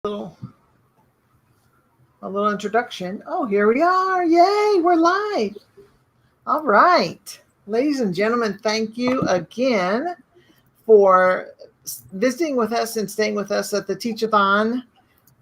little a little introduction. Oh, here we are. Yay, we're live. All right. Ladies and gentlemen, thank you again for visiting with us and staying with us at the Teach-a-thon.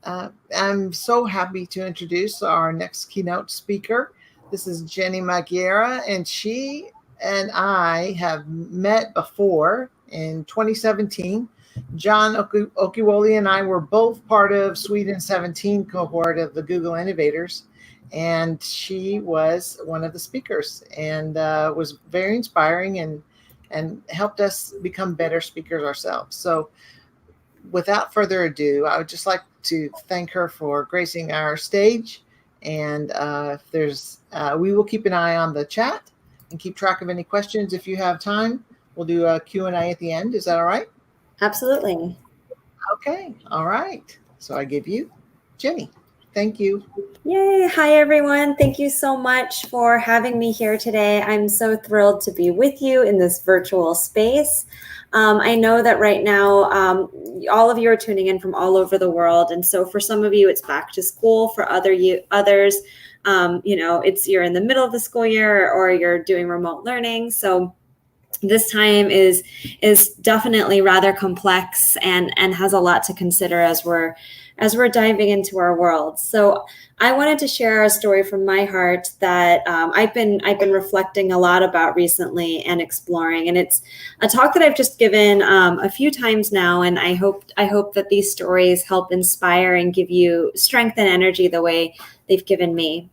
I'm so happy to introduce our next keynote speaker. This is Jennie Magiera, and she and I have met before in 2017. John Okiwole and I were both part of Sweden 17 cohort of the Google Innovators, and she was one of the speakers and was very inspiring and helped us become better speakers ourselves. So without further ado, I would just like to thank her for gracing our stage. And if there's, we will keep an eye on the chat and keep track of any questions. If you have time, we'll do a Q&A at the end. Is that all right? Absolutely. Okay. All right. So I give you Jennie. Thank you. Yay. Hi, everyone. Thank you so much for having me here today. I'm so thrilled to be with you in this virtual space. I know that right now, all of you are tuning in from all over the world. And so for some of you, it's back to school. For others, you're in the middle of the school year or you're doing remote learning. So this time is definitely rather complex and has a lot to consider as we're diving into our world. So I wanted to share a story from my heart that I've been reflecting a lot about recently and exploring. And it's a talk that I've just given a few times now, and I hope that these stories help inspire and give you strength and energy the way they've given me.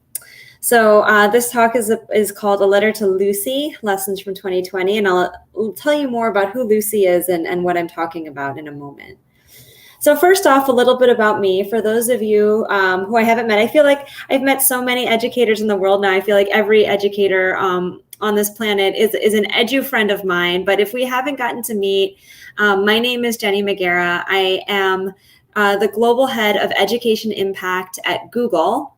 So this talk is called A Letter to Lucy, Lessons from 2020, and I'll tell you more about who Lucy is and what I'm talking about in a moment. So first off, a little bit about me. For those of you who I haven't met, I feel like I've met so many educators in the world now. I feel like every educator on this planet is an edu friend of mine. But if we haven't gotten to meet, my name is Jennie Magiera. I am the global head of education impact at Google.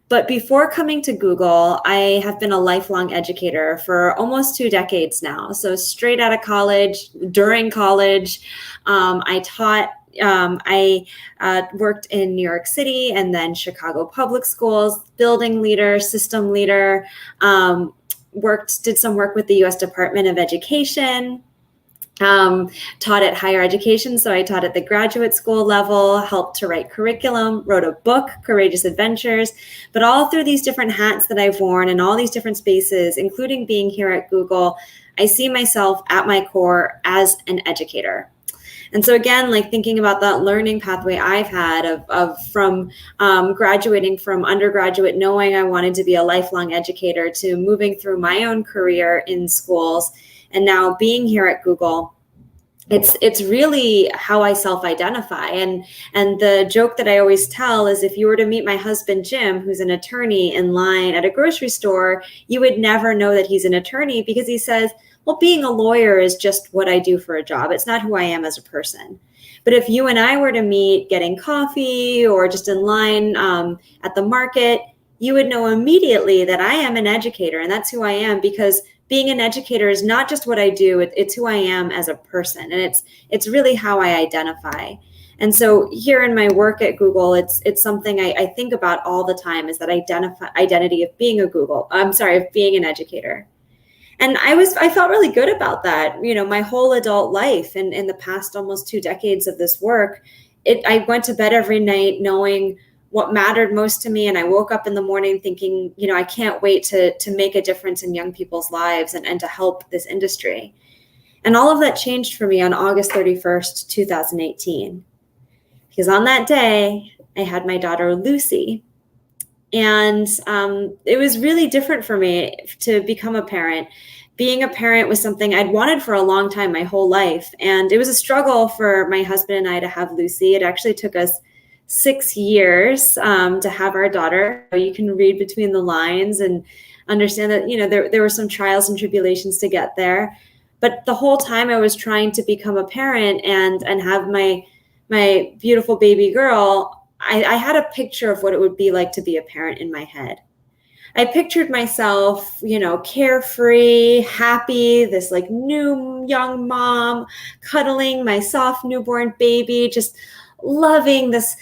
But before coming to Google, I have been a lifelong educator for almost 2 decades now. So straight out of college, during college, I taught. I worked in New York City and then Chicago public schools, building leader, system leader, did some work with the U.S. Department of Education, taught at higher education. So I taught at the graduate school level, helped to write curriculum, wrote a book, Courageous Adventures. But all through these different hats that I've worn in all these different spaces, including being here at Google, I see myself at my core as an educator. And so again, like thinking about that learning pathway I've had from graduating from undergraduate, knowing I wanted to be a lifelong educator, to moving through my own career in schools, and now being here at Google, it's really how I self-identify. And the joke that I always tell is, if you were to meet my husband, Jim, who's an attorney, in line at a grocery store, you would never know that he's an attorney, because he says, well, being a lawyer is just what I do for a job. It's not who I am as a person. But if you and I were to meet getting coffee or just in line at the market, you would know immediately that I am an educator, and that's who I am, because being an educator is not just what I do, it's who I am as a person, and it's really how I identify. And so here in my work at Google, it's something I think about all the time, is that identity of being of being an educator. And I felt really good about that. You know, my whole adult life and in the past almost 2 decades of this work, I went to bed every night knowing what mattered most to me. And I woke up in the morning thinking, I can't wait to make a difference in young people's lives and to help this industry. And all of that changed for me on August 31st, 2018. Because on that day, I had my daughter, Lucy. And it was really different for me to become a parent. Being a parent was something I'd wanted for a long time, my whole life. And it was a struggle for my husband and I to have Lucy. It actually took us 6 years to have our daughter. You can read between the lines and understand that, there were some trials and tribulations to get there. But the whole time I was trying to become a parent and have my beautiful baby girl, I had a picture of what it would be like to be a parent in my head. I pictured myself, carefree, happy, this like new young mom, cuddling my soft newborn baby, just loving this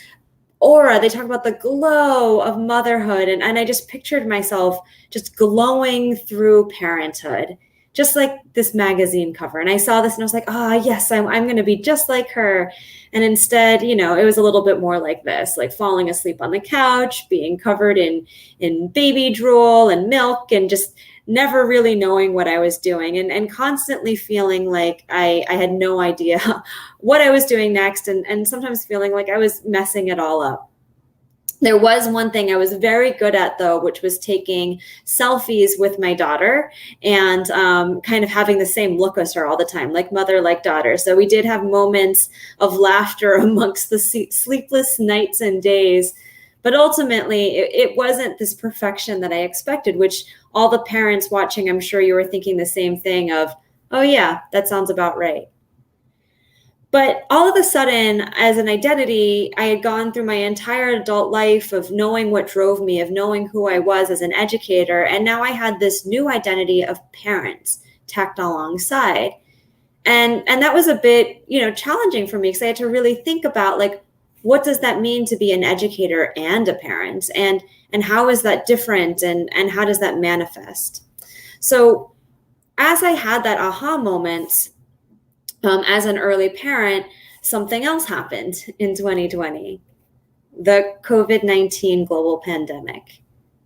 aura. They talk about the glow of motherhood. And I just pictured myself just glowing through parenthood, just like this magazine cover. And I saw this and I was like, yes, I'm going to be just like her. And instead, it was a little bit more like this, like falling asleep on the couch, being covered in baby drool and milk, and just never really knowing what I was doing, and constantly feeling like I had no idea what I was doing next, and sometimes feeling like I was messing it all up. There was one thing I was very good at, though, which was taking selfies with my daughter and kind of having the same look as her all the time, like mother, like daughter. So we did have moments of laughter amongst the sleepless nights and days. But ultimately, it wasn't this perfection that I expected, which all the parents watching, I'm sure you were thinking the same thing of, oh, yeah, that sounds about right. But all of a sudden, as an identity, I had gone through my entire adult life of knowing what drove me, of knowing who I was as an educator. And now I had this new identity of parent tacked alongside. And that was a bit, challenging for me, because I had to really think about, like, what does that mean to be an educator and a parent? And how is that different? And how does that manifest? So as I had that aha moment, as an early parent, something else happened in 2020, the COVID-19 global pandemic.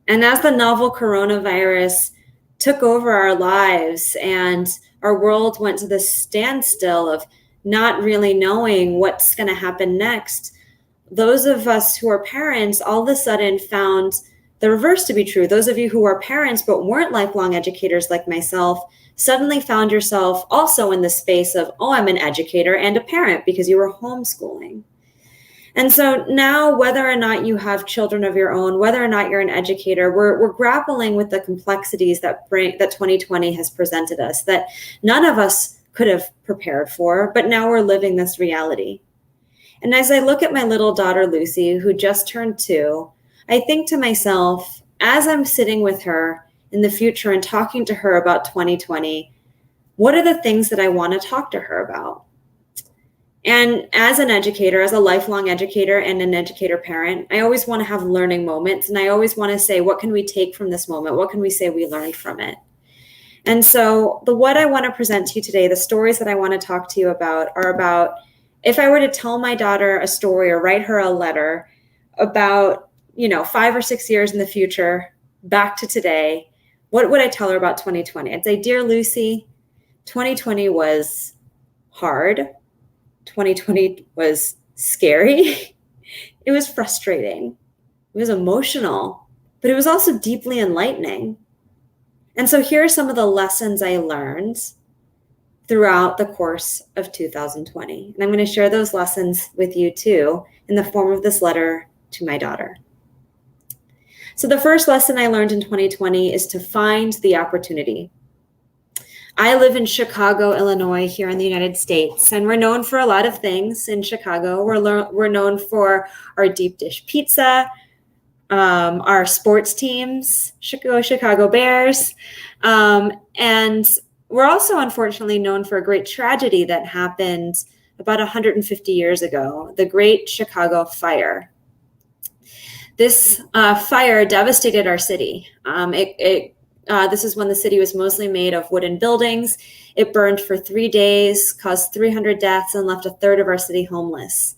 And as the novel coronavirus took over our lives and our world went to this standstill of not really knowing what's going to happen next, those of us who are parents all of a sudden found the reverse to be true. Those of you who are parents but weren't lifelong educators like myself suddenly found yourself also in the space of, I'm an educator and a parent, because you were homeschooling. And so now, whether or not you have children of your own, whether or not you're an educator, we're grappling with the complexities that 2020 has presented us, that none of us could have prepared for, but now we're living this reality. And as I look at my little daughter, Lucy, who just turned 2, I think to myself, as I'm sitting with her in the future and talking to her about 2020, what are the things that I want to talk to her about? And as an educator, as a lifelong educator and an educator parent, I always want to have learning moments. And I always want to say, what can we take from this moment? What can we say we learned from it? And so what I want to present to you today, the stories that I want to talk to you about, are about, if I were to tell my daughter a story or write her a letter about, 5 or 6 years in the future, back to today, what would I tell her about 2020? I'd say, dear Lucy, 2020 was hard. 2020 was scary. It was frustrating. It was emotional, but it was also deeply enlightening. And so here are some of the lessons I learned throughout the course of 2020. And I'm going to share those lessons with you too, in the form of this letter to my daughter. So the first lesson I learned in 2020 is to find the opportunity. I live in Chicago, Illinois, here in the United States, and we're known for a lot of things in Chicago. We're known for our deep dish pizza, our sports teams, Chicago Bears, and we're also unfortunately known for a great tragedy that happened about 150 years ago, the Great Chicago Fire. This fire devastated our city. This is when the city was mostly made of wooden buildings. It burned for 3 days, caused 300 deaths, and left a third of our city homeless.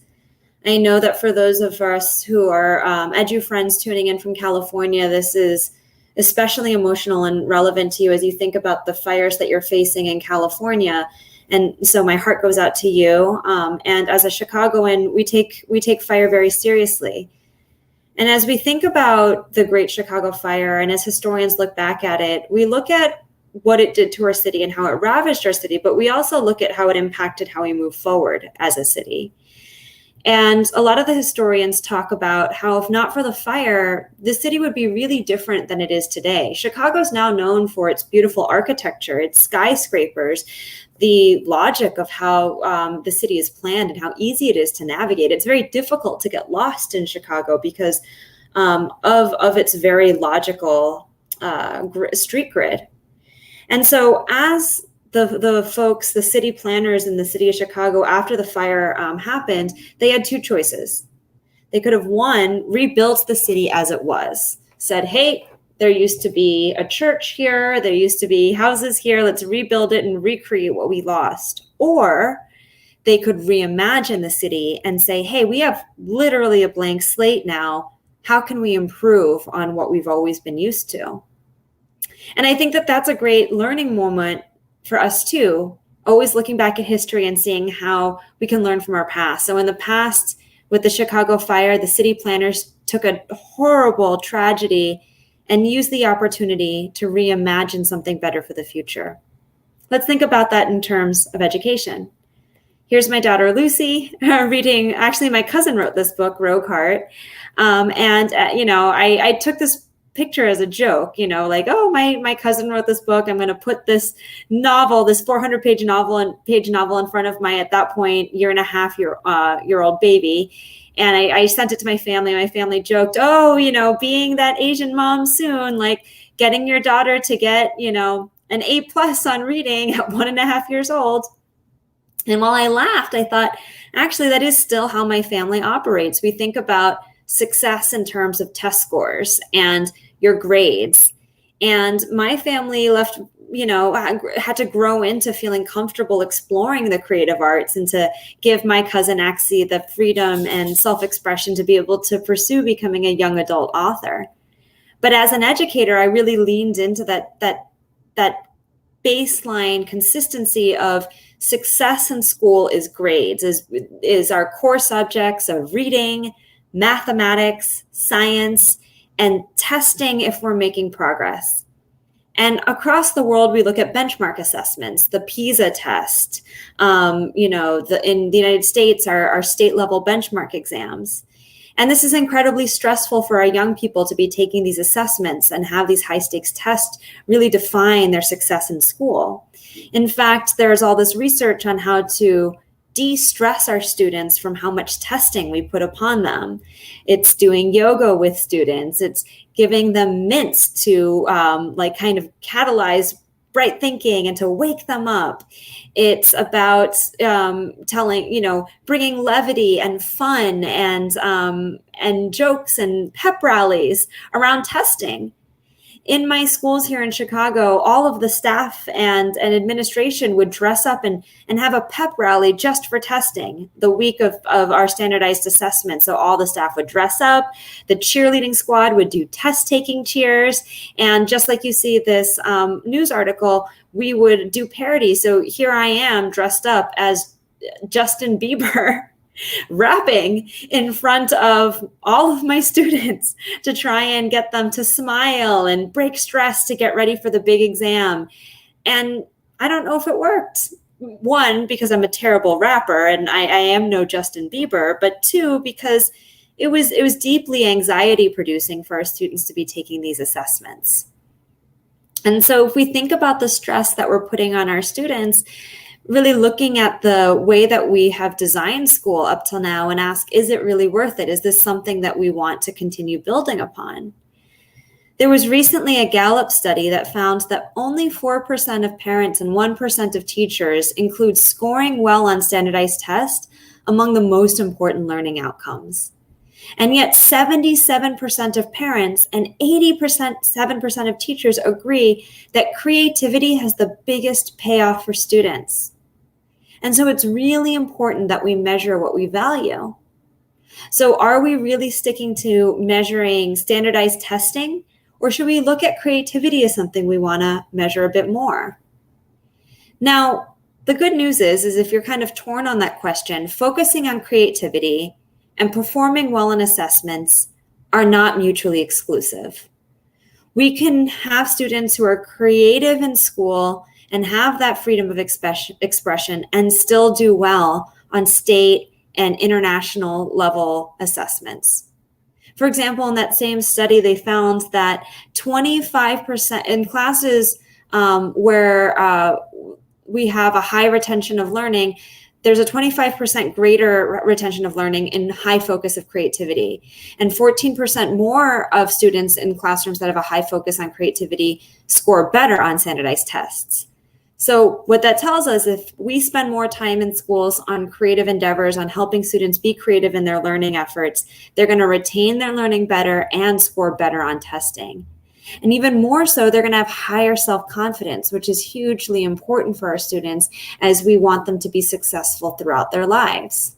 I know that for those of us who are edu friends tuning in from California, this is especially emotional and relevant to you as you think about the fires that you're facing in California. And so my heart goes out to you. And as a Chicagoan, we take fire very seriously. And as we think about the Great Chicago Fire, and as historians look back at it, we look at what it did to our city and how it ravaged our city, but we also look at how it impacted how we move forward as a city. And a lot of the historians talk about how, if not for the fire, the city would be really different than it is today. Chicago is now known for its beautiful architecture, its skyscrapers, the logic of how the city is planned and how easy it is to navigate. It's very difficult to get lost in Chicago because of its very logical street grid. And so as the folks, the city planners in the city of Chicago, after the fire happened, they had two choices. They could have, one, rebuilt the city as it was, said, hey, there used to be a church here, there used to be houses here, let's rebuild it and recreate what we lost. Or they could reimagine the city and say, hey, we have literally a blank slate now. How can we improve on what we've always been used to? And I think that that's a great learning moment for us too, always looking back at history and seeing how we can learn from our past. So in the past, with the Chicago fire, the city planners took a horrible tragedy and used the opportunity to reimagine something better for the future. Let's think about that in terms of education. Here's my daughter, Lucy, reading, actually my cousin wrote this book, Rogue Heart. I took this picture as a joke, like, oh, my cousin wrote this book. I'm going to put this novel, this 400-page novel in front of my, at that point, year-and-a-half-year-old baby. And I sent it to my family. My family joked, oh, being that Asian mom soon, like getting your daughter to get, an A+ on reading at 1.5 years old. And while I laughed, I thought, actually, that is still how my family operates. We think about success in terms of test scores and your grades. And my family had to grow into feeling comfortable exploring the creative arts and to give my cousin Axie the freedom and self-expression to be able to pursue becoming a young adult author. But as an educator, I really leaned into that baseline consistency of success in school is grades, is our core subjects of reading, mathematics, science, and testing if we're making progress. And across the world, we look at benchmark assessments, the PISA test, in the United States, our state level benchmark exams. And this is incredibly stressful for our young people to be taking these assessments and have these high stakes tests really define their success in school. In fact, there's all this research on how to de-stress our students from how much testing we put upon them. It's doing yoga with students. It's giving them mints to kind of catalyze bright thinking and to wake them up. It's about bringing levity and fun and jokes and pep rallies around testing. In my schools here in Chicago, all of the staff and administration would dress up and have a pep rally just for testing the week of our standardized assessment. So all the staff would dress up, the cheerleading squad would do test-taking cheers, and just like you see this news article, we would do parody. So here I am dressed up as Justin Bieber, rapping in front of all of my students to try and get them to smile and break stress to get ready for the big exam. And I don't know if it worked. One, because I'm a terrible rapper and I am no Justin Bieber, but two, because it was deeply anxiety producing for our students to be taking these assessments. And so if we think about the stress that we're putting on our students, really looking at the way that we have designed school up till now and ask, is it really worth it? Is this something that we want to continue building upon? There was recently a Gallup study that found that only 4% of parents and 1% of teachers include scoring well on standardized tests among the most important learning outcomes. And yet 77% of parents and 7% of teachers agree that creativity has the biggest payoff for students. And so it's really important that we measure what we value. So are we really sticking to measuring standardized testing, or should we look at creativity as something we want to measure a bit more? Now, the good news is if you're kind of torn on that question, focusing on creativity and performing well in assessments are not mutually exclusive. We can have students who are creative in school and have that freedom of expression and still do well on state and international level assessments. For example, in that same study, they found that 25% in classes where we have a high retention of learning, there's a 25% greater retention of learning in high focus of creativity, and 14% more of students in classrooms that have a high focus on creativity score better on standardized tests. So what that tells us, if we spend more time in schools on creative endeavors, on helping students be creative in their learning efforts, they're going to retain their learning better and score better on testing. And even more so, they're going to have higher self-confidence, which is hugely important for our students as we want them to be successful throughout their lives.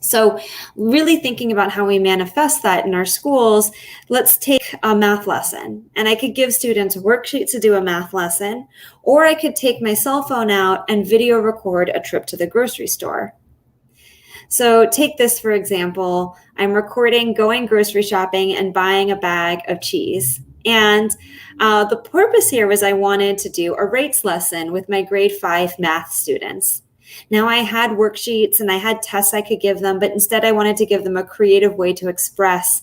So really thinking about how we manifest that in our schools, let's take a math lesson. And I could give students worksheets to do a math lesson, or I could take my cell phone out and video record a trip to the grocery store. So take this, for example, I'm recording going grocery shopping and buying a bag of cheese. And the purpose here was I wanted to do a rates lesson with my grade 5 math students. Now I had worksheets and I had tests I could give them, but instead I wanted to give them a creative way to express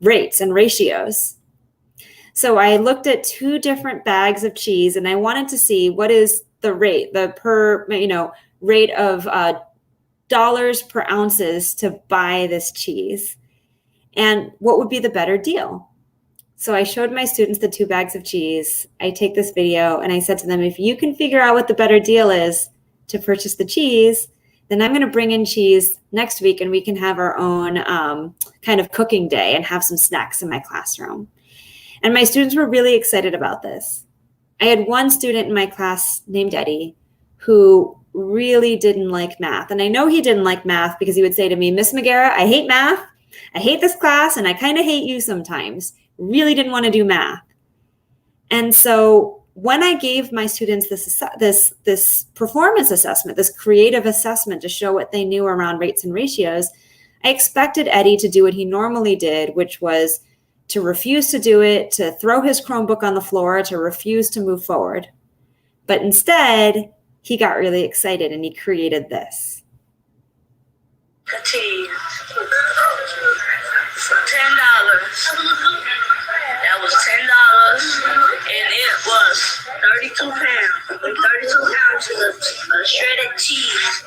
rates and ratios. So I looked at 2 different bags of cheese and I wanted to see what is the rate, the per, rate of dollars per ounces to buy this cheese, and what would be the better deal. So I showed my students the 2 bags of cheese. I take this video and I said to them, if you can figure out what the better deal is to purchase the cheese, then I'm going to bring in cheese next week and we can have our own kind of cooking day and have some snacks in my classroom. And my students were really excited about this. I had one student in my class named Eddie who really didn't like math. And I know he didn't like math because he would say to me, Miss Magiera, I hate math. I hate this class and I kind of hate you sometimes. Really didn't want to do math. And so when I gave my students this performance assessment, this creative assessment to show what they knew around rates and ratios, I expected Eddie to do what he normally did, which was to refuse to do it, to throw his Chromebook on the floor, to refuse to move forward. But instead, he got really excited and he created this. $10. That was $10, and it was 32 pounds, 32 ounces of shredded cheese.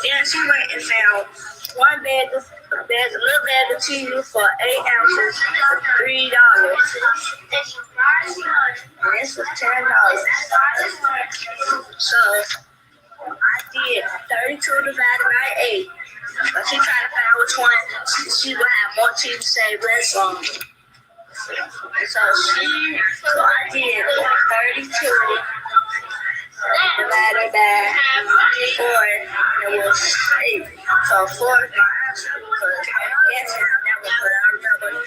Then she went and found one bag, a little bag of cheese for 8 ounces for $3. And this was $10. So I did 32 divided by 8. But she tried to find out which one she would have more cheese to save less on. So I did 32 divided by 4, and it was 8. So 4 is my answer because yes, that was what I remember. 8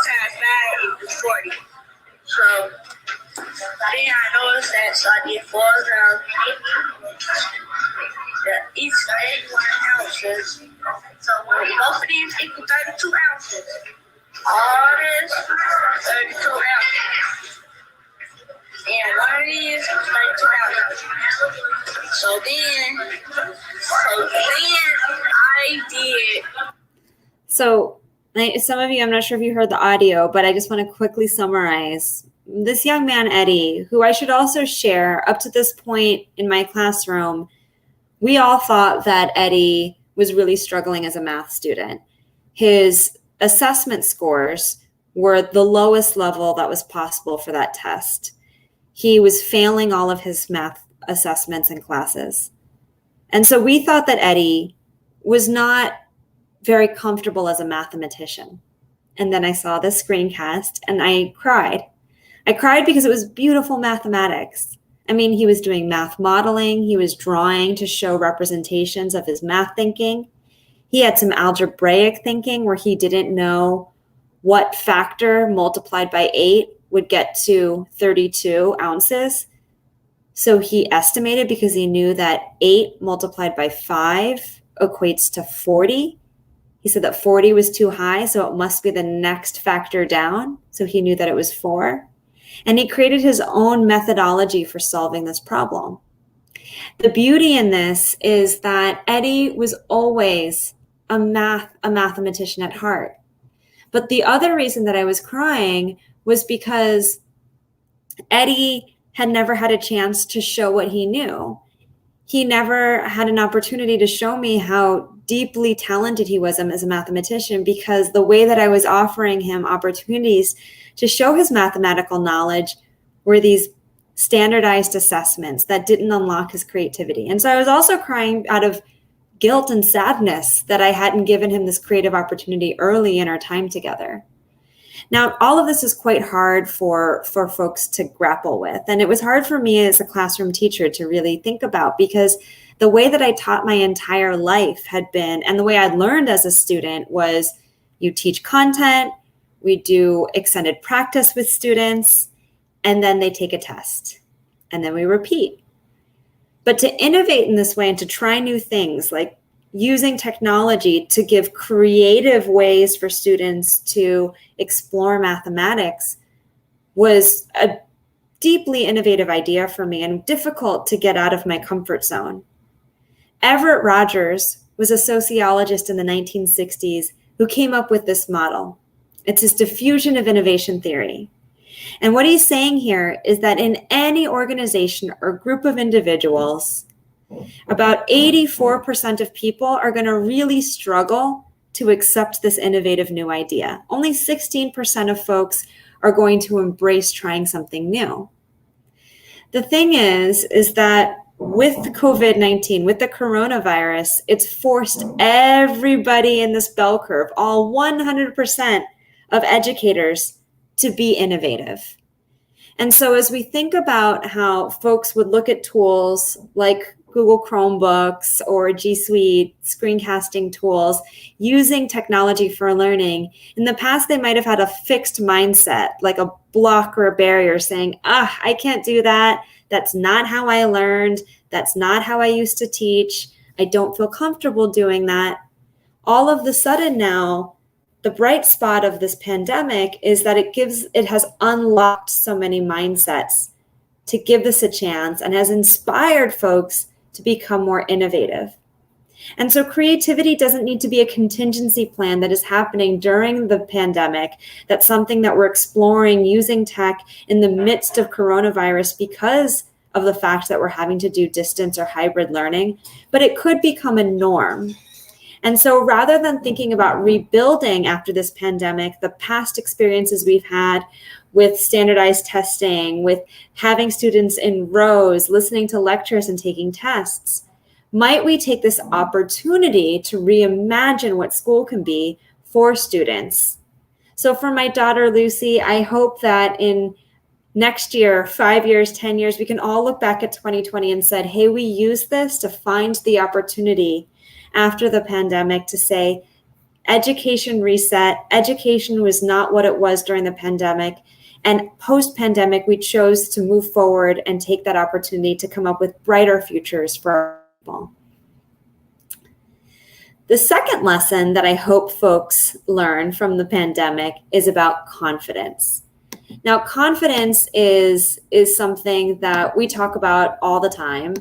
times 5 equals 40. So then I noticed that, so I did 4 of them. Each 81 ounces. So both of these equal 32 ounces. All this 32 ounces. And one of these is 32 ounces. So then I did. So some of you, I'm not sure if you heard the audio, but I just want to quickly summarize. This young man, Eddie, who I should also share, up to this point in my classroom, we all thought that Eddie was really struggling as a math student. His assessment scores were the lowest level that was possible for that test. He was failing all of his math assessments and classes. And so we thought that Eddie was not very comfortable as a mathematician. And then I saw this screencast and I cried. I cried because it was beautiful mathematics. I mean, he was doing math modeling. He was drawing to show representations of his math thinking. He had some algebraic thinking where he didn't know what factor multiplied by 8 would get to 32 ounces. So he estimated because he knew that 8 multiplied by 5 equates to 40. He said that 40 was too high, so it must be the next factor down. So he knew that it was 4. And he created his own methodology for solving this problem. The beauty in this is that Eddie was always a mathematician at heart. But the other reason that I was crying was because Eddie had never had a chance to show what he knew. He never had an opportunity to show me how deeply talented he was as a mathematician, because the way that I was offering him opportunities to show his mathematical knowledge were these standardized assessments that didn't unlock his creativity. And so I was also crying out of guilt and sadness that I hadn't given him this creative opportunity early in our time together. Now, all of this is quite hard for folks to grapple with. And it was hard for me as a classroom teacher to really think about, because the way that I taught my entire life had been, and the way I learned as a student was, you teach content, we do extended practice with students, and then they take a test, and then we repeat. But to innovate in this way and to try new things, like using technology to give creative ways for students to explore mathematics, was a deeply innovative idea for me and difficult to get out of my comfort zone. Everett Rogers was a sociologist in the 1960s who came up with this model. It's his diffusion of innovation theory. And what he's saying here is that in any organization or group of individuals, about 84% of people are going to really struggle to accept this innovative new idea. Only 16% of folks are going to embrace trying something new. The thing is that with COVID-19, with the coronavirus, it's forced everybody in this bell curve, all 100% of educators, to be innovative. And so as we think about how folks would look at tools like Google Chromebooks or G Suite screencasting tools, using technology for learning, in the past they might have had a fixed mindset, like a block or a barrier saying, I can't do that. That's not how I learned. That's not how I used to teach. I don't feel comfortable doing that. All of the sudden now, the bright spot of this pandemic is that it has unlocked so many mindsets to give this a chance and has inspired folks to become more innovative. And so creativity doesn't need to be a contingency plan that is happening during the pandemic. That's something that we're exploring using tech in the midst of coronavirus because of the fact that we're having to do distance or hybrid learning, but it could become a norm. And so rather than thinking about rebuilding after this pandemic, the past experiences we've had with standardized testing, with having students in rows, listening to lectures and taking tests, might we take this opportunity to reimagine what school can be for students? So for my daughter, Lucy, I hope that in next year, 5 years, 10 years, we can all look back at 2020 and said, hey, we used this to find the opportunity after the pandemic to say, education reset, education was not what it was during the pandemic. And post-pandemic, we chose to move forward and take that opportunity to come up with brighter futures for our people. The second lesson that I hope folks learn from the pandemic is about confidence. Now, confidence is something that we talk about all the time,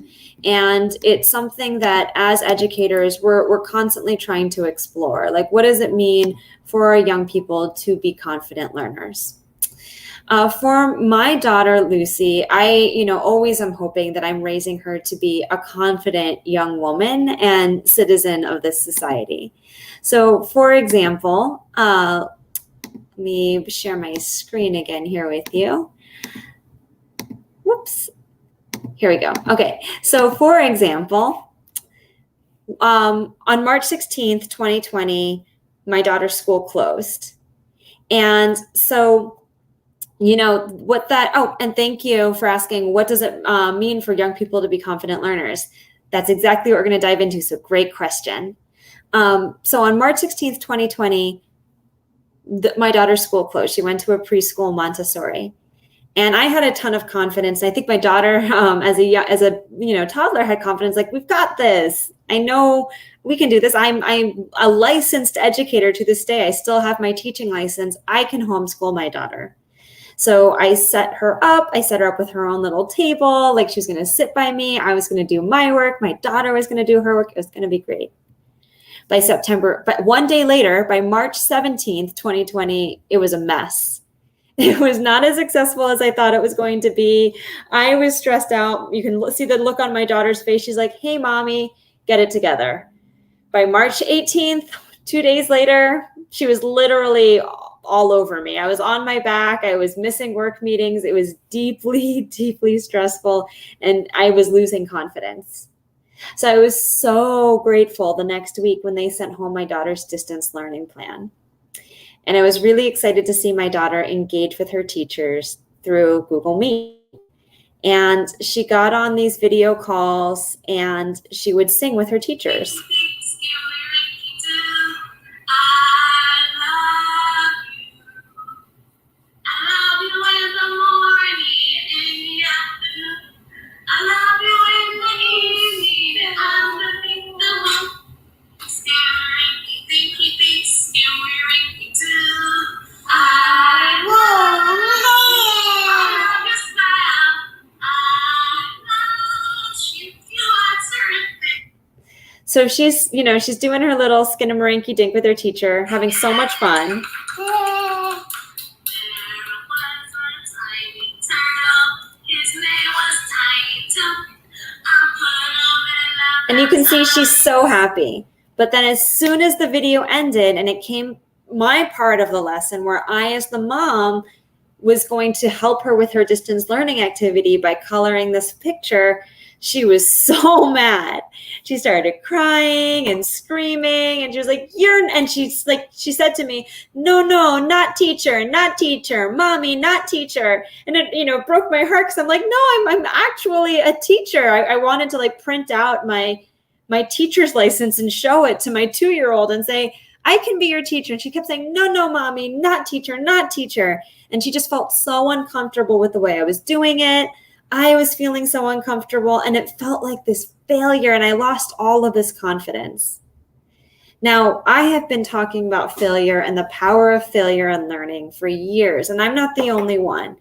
and it's something that as educators, we're constantly trying to explore. Like, what does it mean for our young people to be confident learners? For my daughter, Lucy, I always am hoping that I'm raising her to be a confident young woman and citizen of this society. So, for example, let me share my screen again here with you. Whoops. Here we go. Okay. So for example, on March 16th, 2020, my daughter's school closed. And so, and thank you for asking, what does it mean for young people to be confident learners? That's exactly what we're going to dive into. So great question. So on March 16th, 2020, my daughter's school closed. She went to a preschool Montessori, and I had a ton of confidence. I think my daughter, as a toddler, had confidence. Like, we've got this. I know we can do this. I'm a licensed educator to this day. I still have my teaching license. I can homeschool my daughter. So I set her up. I set her up with her own little table. Like, she was going to sit by me. I was going to do my work. My daughter was going to do her work. It was going to be great. But one day later, by March 17th, 2020, it was a mess. It was not as successful as I thought it was going to be. I was stressed out. You can see the look on my daughter's face. She's like, hey, mommy, get it together. By March 18th, 2 days later, she was literally all over me. I was on my back. I was missing work meetings. It was deeply, deeply stressful, and I was losing confidence. So I was so grateful the next week when they sent home my daughter's distance learning plan. And I was really excited to see my daughter engage with her teachers through Google Meet. And she got on these video calls and she would sing with her teachers. So she's doing her little skinnamarink dink with her teacher, having so much fun. And you can see she's so happy. But then as soon as the video ended and it came my part of the lesson where I, as the mom, was going to help her with her distance learning activity by coloring this picture, she was so mad. She started crying and screaming, and she was like, she said to me, no, not teacher, mommy, not teacher. And it, broke my heart because I'm like, no, I'm actually a teacher. I wanted to print out my teacher's license and show it to my 2-year-old and say, I can be your teacher. And she kept saying, no, mommy, not teacher. And she just felt so uncomfortable with the way I was doing it. I was feeling so uncomfortable, and it felt like this failure, and I lost all of this confidence. Now, I have been talking about failure and the power of failure in learning for years, and I'm not the only one.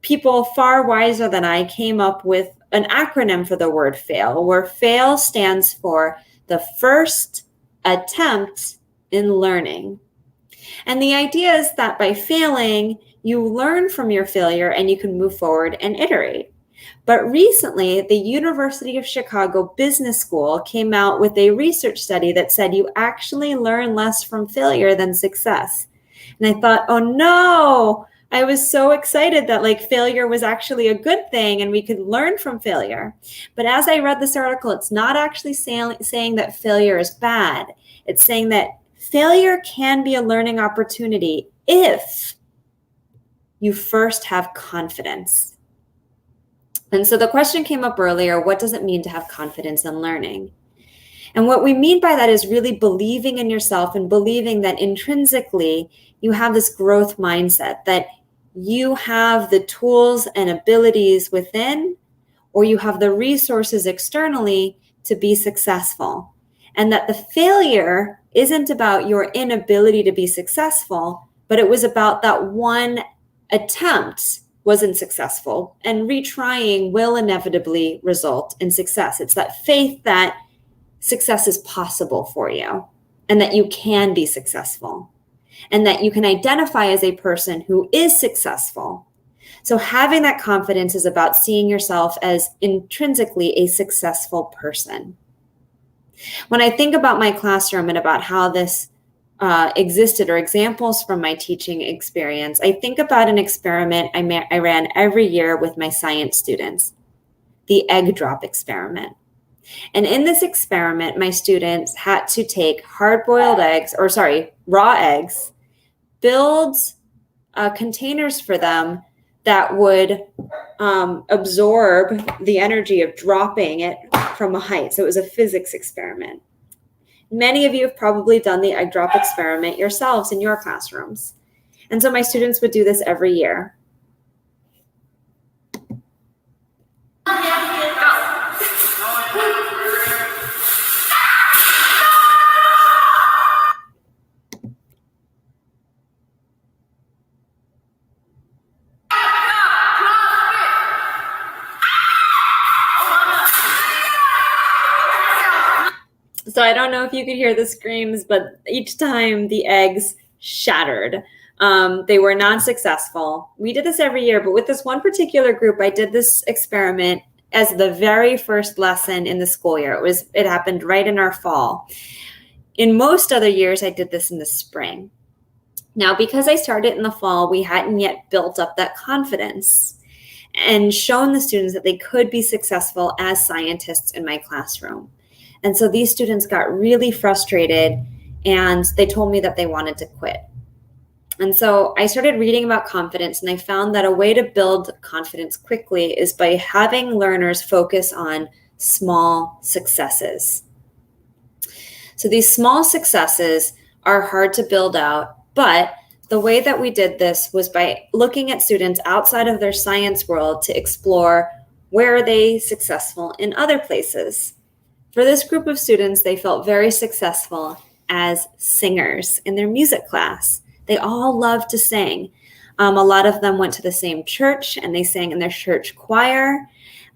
People far wiser than I came up with an acronym for the word fail, where FAIL stands for the first attempt in learning. And the idea is that by failing, you learn from your failure and you can move forward and iterate. But recently, the University of Chicago Business School came out with a research study that said you actually learn less from failure than success. And I thought, oh no, I was so excited that failure was actually a good thing and we could learn from failure. But as I read this article, it's not actually saying that failure is bad. It's saying that failure can be a learning opportunity if you first have confidence. And so the question came up earlier, what does it mean to have confidence in learning? And what we mean by that is really believing in yourself and believing that intrinsically you have this growth mindset, that you have the tools and abilities within, or you have the resources externally to be successful. And that the failure isn't about your inability to be successful, but it was about that one attempt wasn't successful, and retrying will inevitably result in success. It's that faith that success is possible for you and that you can be successful and that you can identify as a person who is successful. So having that confidence is about seeing yourself as intrinsically a successful person. When I think about my classroom and about how this existed, or examples from my teaching experience, I think about an experiment I ran every year with my science students, the egg drop experiment. And in this experiment, my students had to take raw eggs, build containers for them that would absorb the energy of dropping it from a height. So it was a physics experiment. Many of you have probably done the egg drop experiment yourselves in your classrooms. And so my students would do this every year. So I don't know if you could hear the screams, but each time the eggs shattered. They were non-successful. We did this every year, but with this one particular group, I did this experiment as the very first lesson in the school year. It happened right in our fall. In most other years, I did this in the spring. Now, because I started in the fall, we hadn't yet built up that confidence and shown the students that they could be successful as scientists in my classroom. And so these students got really frustrated and they told me that they wanted to quit. And so I started reading about confidence, and I found that a way to build confidence quickly is by having learners focus on small successes. So these small successes are hard to build out, but the way that we did this was by looking at students outside of their science world to explore where are they successful in other places. For this group of students, they felt very successful as singers in their music class. They all loved to sing. A lot of them went to the same church and they sang in their church choir.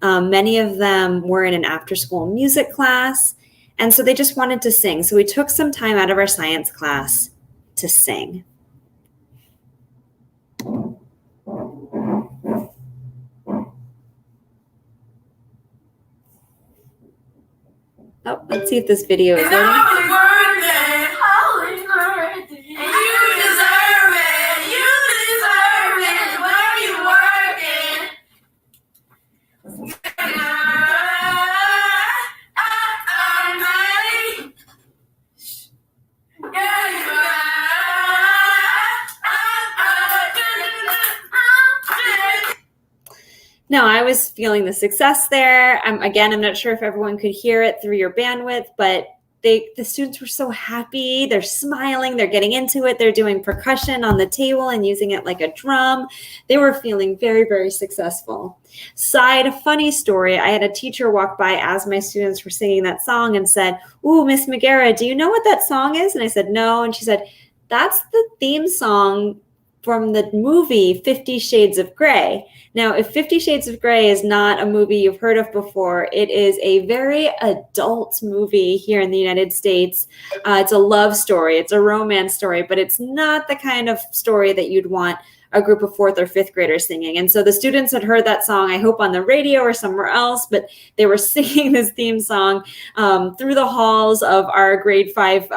Many of them were in an after-school music class. And so they just wanted to sing. So we took some time out of our science class to sing. Oh, let's see if this video is loading. Holy birthday, holy birthday. You deserve it, you deserve it. Where you working? I'm ready. Yeah, you are. Now, I was feeling the success there. I'm not sure if everyone could hear it through your bandwidth, but the students were so happy. They're smiling. They're getting into it. They're doing percussion on the table and using it like a drum. They were feeling very, very successful. Side funny story, I had a teacher walk by as my students were singing that song and said, "Ooh, Miss Magiera, do you know what that song is?" And I said, "No." And she said, "That's the theme song from the movie 50 Shades of Grey." Now, if 50 Shades of Grey is not a movie you've heard of before, it is a very adult movie here in the United States. It's a love story. It's a romance story, but it's not the kind of story that you'd want a group of 4th or 5th graders singing. And so the students had heard that song, I hope on the radio or somewhere else, but they were singing this theme song through the halls of our grade 5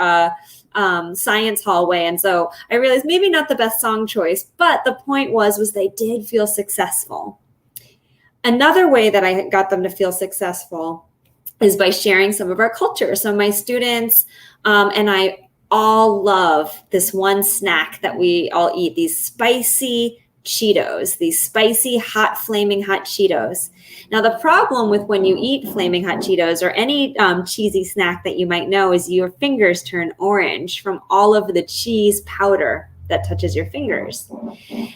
science hallway. And so I realized maybe not the best song choice, but the point was they did feel successful. Another way that I got them to feel successful is by sharing some of our culture. So my students and I all love this one snack that we all eat, these spicy Cheetos, these spicy, hot, flaming hot Cheetos. Now, the problem with when you eat flaming hot Cheetos or any cheesy snack that you might know is your fingers turn orange from all of the cheese powder that touches your fingers.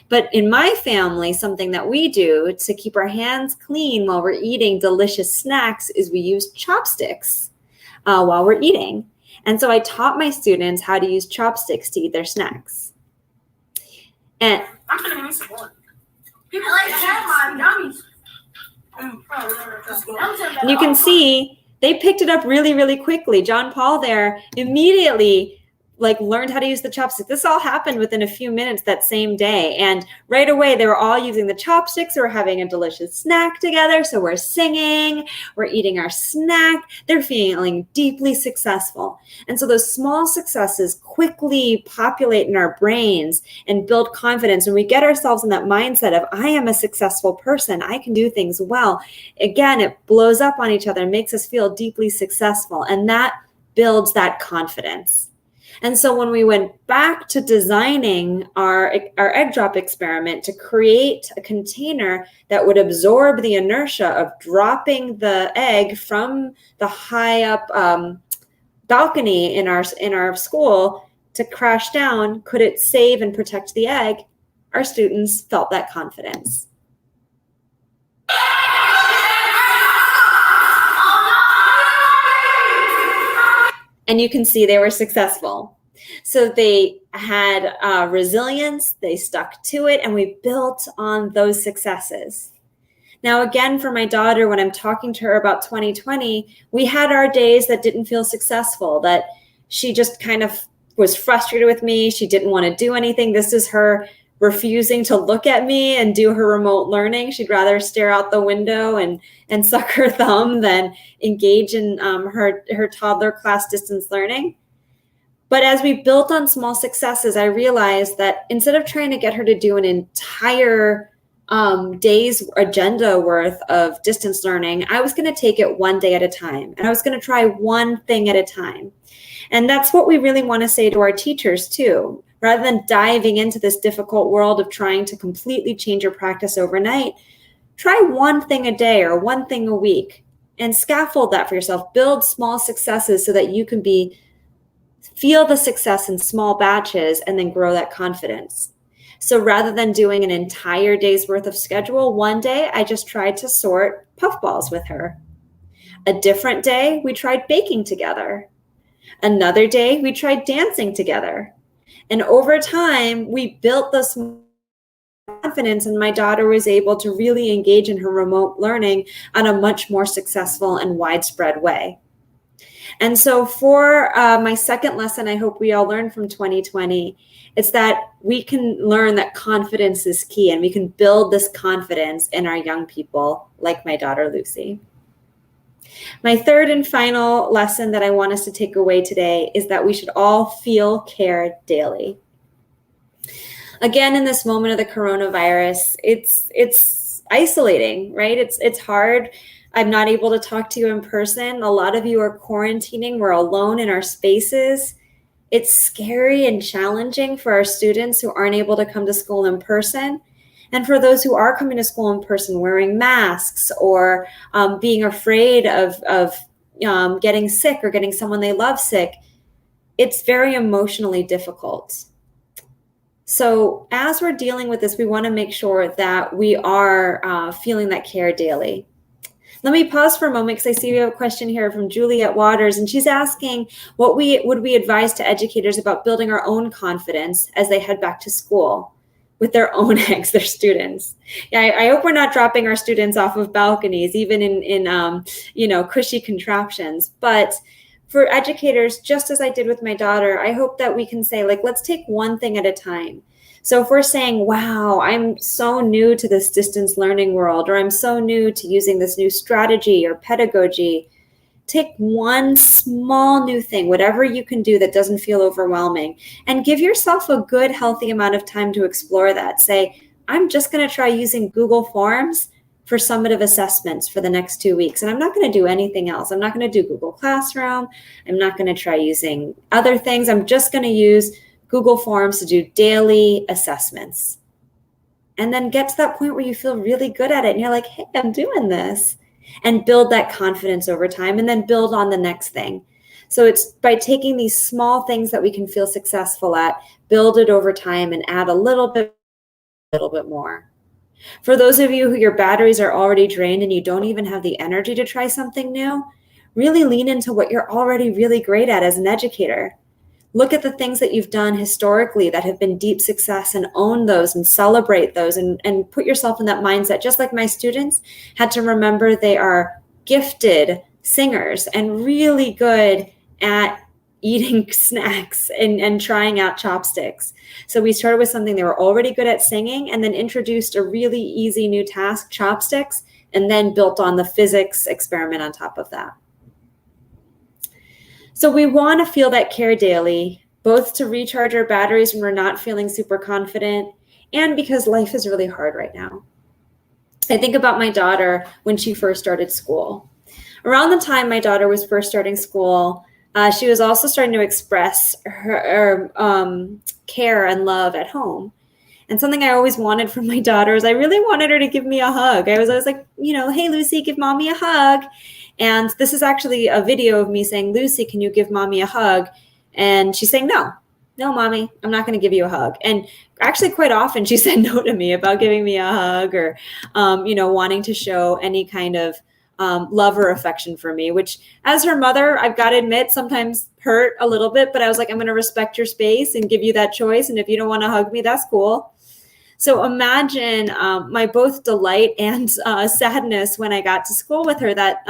But in my family, something that we do to keep our hands clean while we're eating delicious snacks is we use chopsticks while we're eating. And so I taught my students how to use chopsticks to eat their snacks. And I'm gonna miss one. People like to have my gummies. And you can see they picked it up really, really quickly. John Paul there immediately learned how to use the chopstick. This all happened within a few minutes that same day. And right away, they were all using the chopsticks. We're having a delicious snack together. So we're singing, we're eating our snack. They're feeling deeply successful. And so those small successes quickly populate in our brains and build confidence. When we get ourselves in that mindset of, I am a successful person, I can do things well. Again, it blows up on each other and makes us feel deeply successful. And that builds that confidence. And so when we went back to designing our egg drop experiment to create a container that would absorb the inertia of dropping the egg from the high up balcony in our school to crash down, could it save and protect the egg? Our students felt that confidence. And you can see they were successful. So they had resilience, they stuck to it, and we built on those successes. Now, again, for my daughter, when I'm talking to her about 2020, we had our days that didn't feel successful, that she just kind of was frustrated with me. She didn't want to do anything. This is her refusing to look at me and do her remote learning. She'd rather stare out the window and suck her thumb than engage in her toddler class distance learning. But as we built on small successes, I realized that instead of trying to get her to do an entire day's agenda worth of distance learning, I was going to take it one day at a time. And I was going to try one thing at a time. And that's what we really want to say to our teachers too. Rather than diving into this difficult world of trying to completely change your practice overnight, try one thing a day or one thing a week and scaffold that for yourself. Build small successes so that you can feel the success in small batches and then grow that confidence. So rather than doing an entire day's worth of schedule, one day I just tried to sort puffballs with her. A different day, we tried baking together. Another day, we tried dancing together. And over time, we built this confidence, and my daughter was able to really engage in her remote learning on a much more successful and widespread way. And so for my second lesson, I hope we all learned from 2020, it's that we can learn that confidence is key, and we can build this confidence in our young people, like my daughter, Lucy. My third and final lesson that I want us to take away today is that we should all feel care daily. Again, in this moment of the coronavirus, it's isolating, right? It's hard. I'm not able to talk to you in person. A lot of you are quarantining. We're alone in our spaces. It's scary and challenging for our students who aren't able to come to school in person. And for those who are coming to school in person, wearing masks or being afraid of getting sick or getting someone they love sick, it's very emotionally difficult. So as we're dealing with this, we want to make sure that we are feeling that care daily. Let me pause for a moment because I see we have a question here from Juliet Waters, and she's asking what would we advise to educators about building our own confidence as they head back to school with their own eggs, their students. Yeah, I hope we're not dropping our students off of balconies, even in cushy contraptions. But for educators, just as I did with my daughter, I hope that we can say, let's take one thing at a time. So if we're saying, wow, I'm so new to this distance learning world, or I'm so new to using this new strategy or pedagogy, take one small new thing, whatever you can do that doesn't feel overwhelming, and give yourself a good, healthy amount of time to explore that. Say, I'm just going to try using Google Forms for summative assessments for the next 2 weeks, and I'm not going to do anything else. I'm not going to do Google Classroom. I'm not going to try using other things. I'm just going to use Google Forms to do daily assessments. And then get to that point where you feel really good at it, and you're like, hey, I'm doing this. And build that confidence over time, and then build on the next thing. So it's by taking these small things that we can feel successful at, build it over time, and add a little bit more. For those of you who your batteries are already drained and you don't even have the energy to try something new, really lean into what you're already really great at as an educator. Look at the things that you've done historically that have been deep success and own those and celebrate those and put yourself in that mindset. Just like my students had to remember they are gifted singers and really good at eating snacks and trying out chopsticks. So we started with something they were already good at singing, and then introduced a really easy new task, chopsticks, and then built on the physics experiment on top of that. So we want to feel that care daily, both to recharge our batteries when we're not feeling super confident, and because life is really hard right now. I think about my daughter when she first started school. Around the time my daughter was first starting school, she was also starting to express her care and love at home. And something I always wanted from my daughter is I really wanted her to give me a hug. I was always like, hey, Lucy, give mommy a hug. And this is actually a video of me saying, Lucy, can you give mommy a hug? And she's saying, no, mommy, I'm not going to give you a hug. And actually quite often she said no to me about giving me a hug or, wanting to show any kind of love or affection for me, which as her mother, I've got to admit, sometimes hurt a little bit, but I was like, I'm going to respect your space and give you that choice. And if you don't want to hug me, that's cool. So imagine my both delight and sadness when I got to school with her that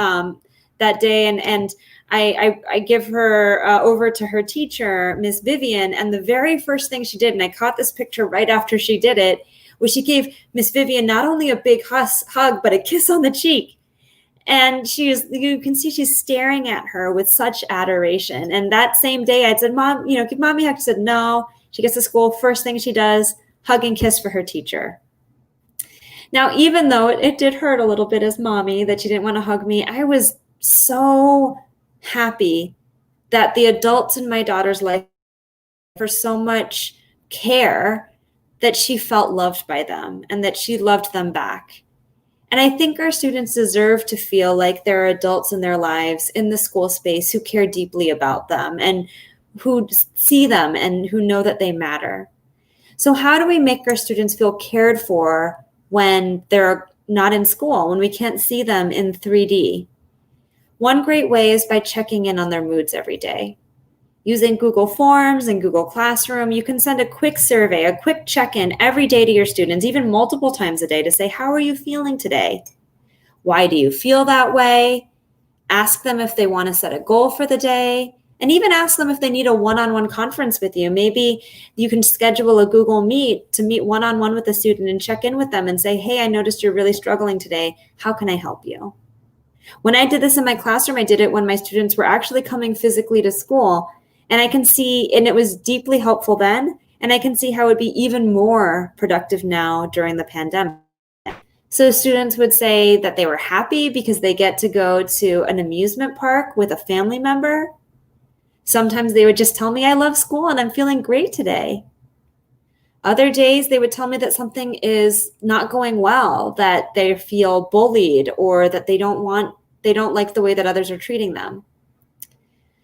day. And I give her over to her teacher, Miss Vivian. And the very first thing she did, and I caught this picture right after she did it, was she gave Miss Vivian not only a big hug, but a kiss on the cheek. And you can see she's staring at her with such adoration. And that same day I said, Mom, give Mommy a hug. She said, no. She gets to school. First thing she does, hug and kiss for her teacher. Now, even though it did hurt a little bit as Mommy that she didn't want to hug me, I was so happy that the adults in my daughter's life for so much care that she felt loved by them and that she loved them back. And I think our students deserve to feel like there are adults in their lives in the school space who care deeply about them and who see them and who know that they matter. So how do we make our students feel cared for when they're not in school, when we can't see them in 3D? One great way is by checking in on their moods every day. Using Google Forms and Google Classroom, you can send a quick survey, a quick check-in every day to your students, even multiple times a day, to say, how are you feeling today? Why do you feel that way? Ask them if they want to set a goal for the day, and even ask them if they need a one-on-one conference with you. Maybe you can schedule a Google Meet to meet one-on-one with a student and check in with them and say, hey, I noticed you're really struggling today. How can I help you? When I did this in my classroom, I did it when my students were actually coming physically to school. And I can see, and it was deeply helpful then, and I can see how it would be even more productive now during the pandemic. So students would say that they were happy because they get to go to an amusement park with a family member. Sometimes they would just tell me, I love school and I'm feeling great today. Other days they would tell me that something is not going well, that they feel bullied or that they don't like the way that others are treating them.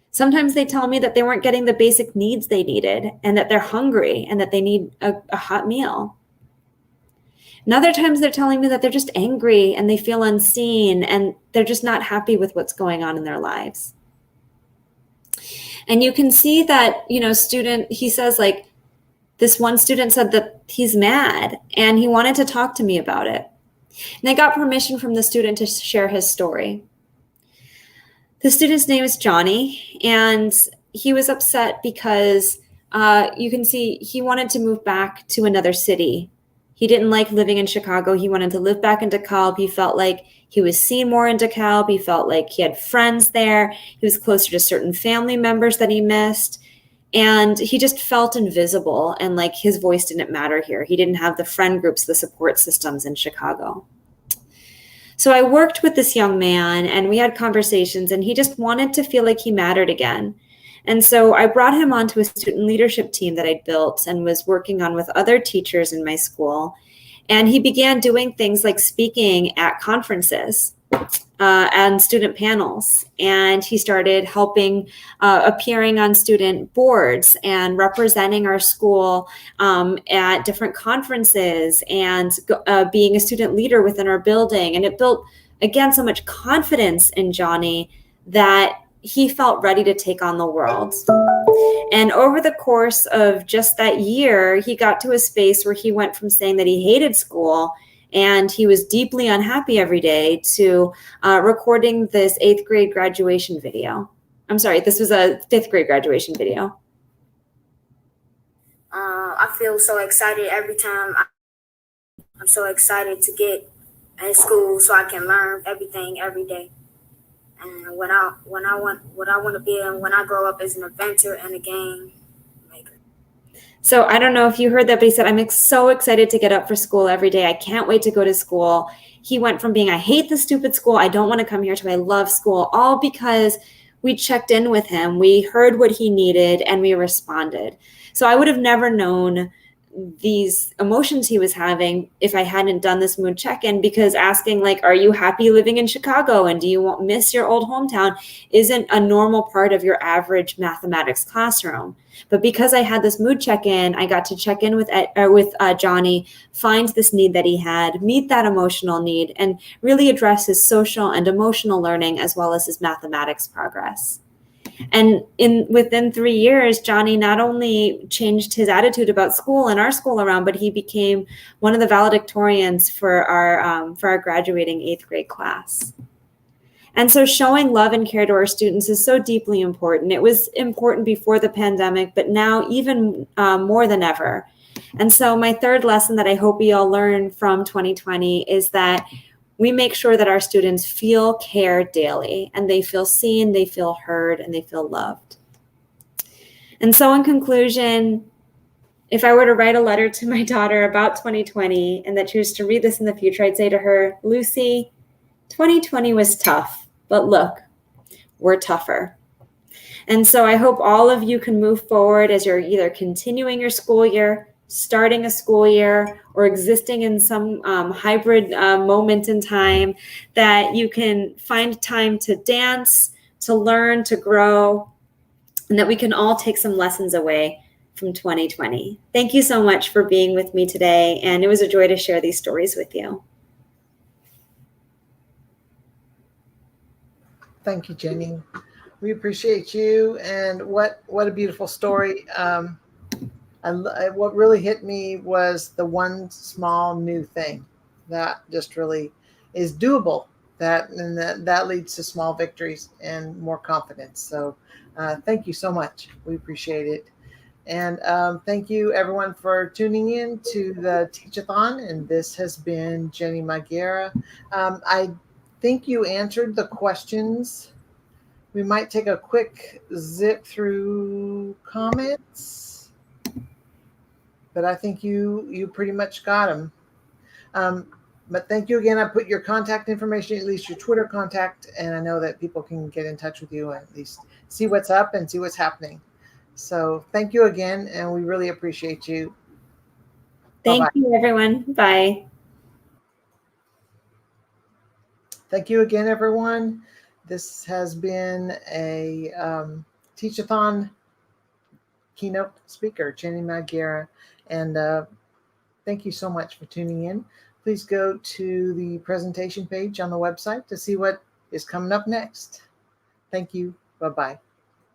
Sometimes they tell me that they weren't getting the basic needs they needed and that they're hungry and that they need a hot meal. And other times they're telling me that they're just angry and they feel unseen and they're just not happy with what's going on in their lives. And you can see that, he says, like, this one student said that he's mad and he wanted to talk to me about it. And I got permission from the student to share his story. The student's name is Johnny, and he was upset because you can see he wanted to move back to another city. He didn't like living in Chicago. He wanted to live back in DeKalb. He felt like he was seen more in DeKalb. He felt like he had friends there. He was closer to certain family members that he missed. And he just felt invisible and like his voice didn't matter here. He didn't have the friend groups, the support systems in Chicago. So I worked with this young man and we had conversations and he just wanted to feel like he mattered again. And so I brought him onto a student leadership team that I'd built and was working on with other teachers in my school. And he began doing things like speaking at conferences and student panels. And he started helping appearing on student boards and representing our school at different conferences and being a student leader within our building. And it built, again, so much confidence in Johnny that he felt ready to take on the world. And over the course of just that year, he got to a space where he went from saying that he hated school and he was deeply unhappy every day to recording this 8th grade graduation video. I'm sorry, this was a 5th grade graduation video. I feel so excited every time. I'm so excited to get in school so I can learn everything every day. And what I want to be when I grow up is an inventor and a game maker. So I don't know if you heard that, but he said, I'm so excited to get up for school every day. I can't wait to go to school. He went from being, I hate the stupid school, I don't want to come here, to I love school, all because we checked in with him. We heard what he needed and we responded. So I would have never known these emotions he was having if I hadn't done this mood check-in, because asking like, are you happy living in Chicago and do you miss your old hometown isn't a normal part of your average mathematics classroom. But because I had this mood check-in, I got to check in with Johnny, find this need that he had, meet that emotional need, and really address his social and emotional learning as well as his mathematics progress. And within 3 years, Johnny not only changed his attitude about school and our school around, but he became one of the valedictorians for our graduating 8th grade class. And so showing love and care to our students is so deeply important. It was important before the pandemic, but now even more than ever. And so my third lesson that I hope we all learn from 2020 is that we make sure that our students feel care daily, and they feel seen, they feel heard, and they feel loved. And so in conclusion, if I were to write a letter to my daughter about 2020 and that she was to read this in the future, I'd say to her, Lucy, 2020 was tough, but look, we're tougher. And so I hope all of you can move forward as you're either continuing your school year, starting a school year, or existing in some hybrid moment in time, that you can find time to dance, to learn, to grow, and that we can all take some lessons away from 2020. Thank you so much for being with me today, and it was a joy to share these stories with you. Thank you, Jennie. We appreciate you, and what a beautiful story. What really hit me was the one small new thing that just really is doable. That leads to small victories and more confidence. So, thank you so much. We appreciate it, and thank you everyone for tuning in to the Teach-a-thon. And this has been Jennie Magiera. I think you answered the questions. We might take a quick zip through comments, but I think you pretty much got them. But thank you again. I put your contact information, at least your Twitter contact, and I know that people can get in touch with you and at least see what's up and see what's happening. So thank you again, and we really appreciate you. Thank Bye-bye. you, everyone. Bye. Thank you again, everyone. This has been a Teach-a-thon keynote speaker, Jennie Magiera, and thank you so much for tuning in. Please go to the presentation page on the website to see what is coming up next. Thank you. Bye-bye.